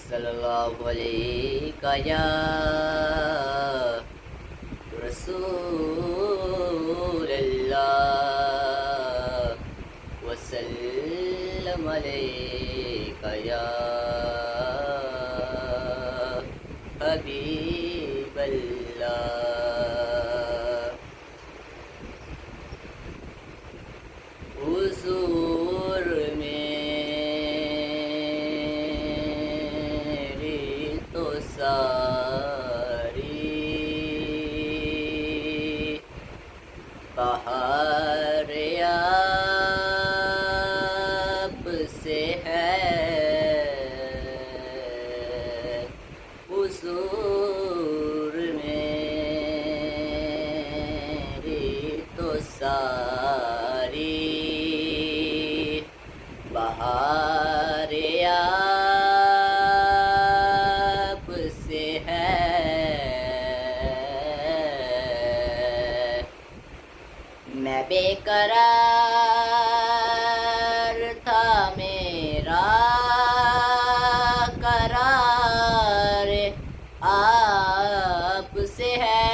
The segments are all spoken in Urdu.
صلی اللہ علیہ یا رسول اللہ وسلم علیک یا حبیب اللہ۔ حضور میری تو ساری بہار آپ سے ہے، حضور میری تو ساری بہار آپ سے ہے۔ میں بے قرار تھا، میرا قرار آپ سے ہے۔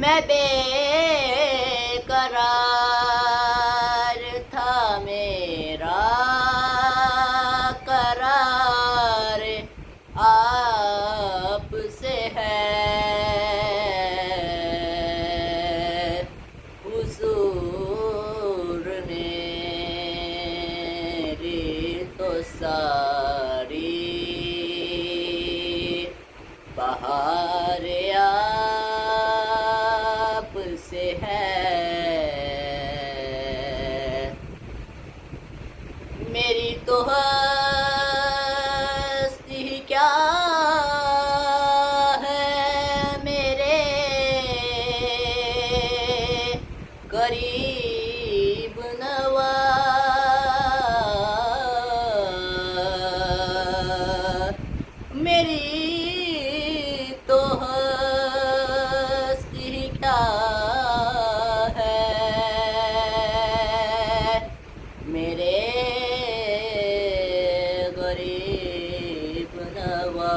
میں بے قرار تھا، میرا قرار آپ سے ہے، حضور میری تو ساری بہار آپ سے ہے۔ میری تو ہستی کیا ہے، میرے قریب نوا میری تو ہستی کیا ہے، میرے غریب نوا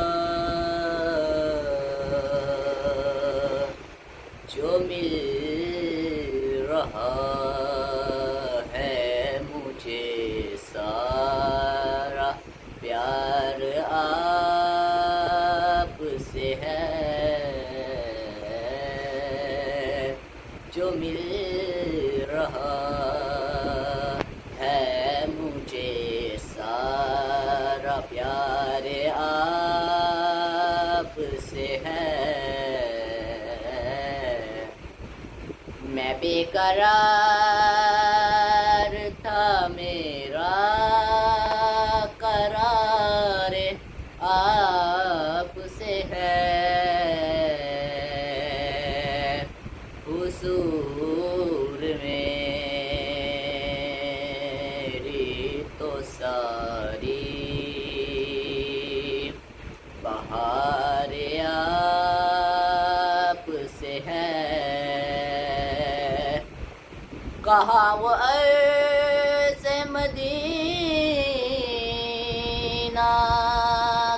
جو مل رہا ہے مجھے سارا پیار آپ سے ہے، جو مل رہا ہے مجھے سارا پیار آپ سے ہے۔ میں بے قرار تھا، میرا قرار آپ سے ہے، حضور میری تو ساری بہار آپ سے ہے۔ کہاں وہ عرض مدینہ،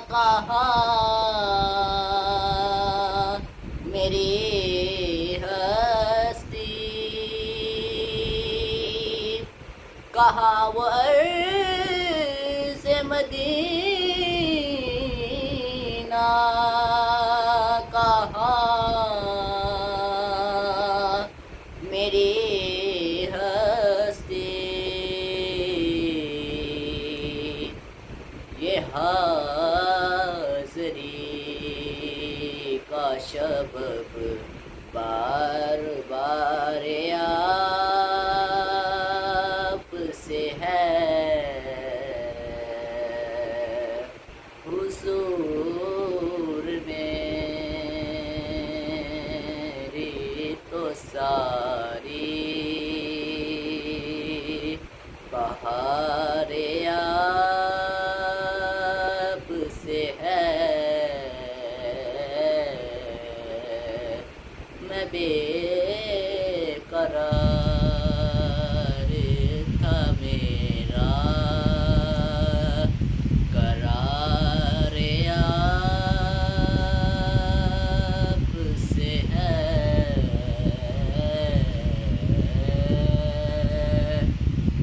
کہاں میری ہستی، کہاں وہ عرض مدینہ، کہاں میری یہ حاضری کا سبب بار بار آپ سے ہے، حضور میری تو ساری بہار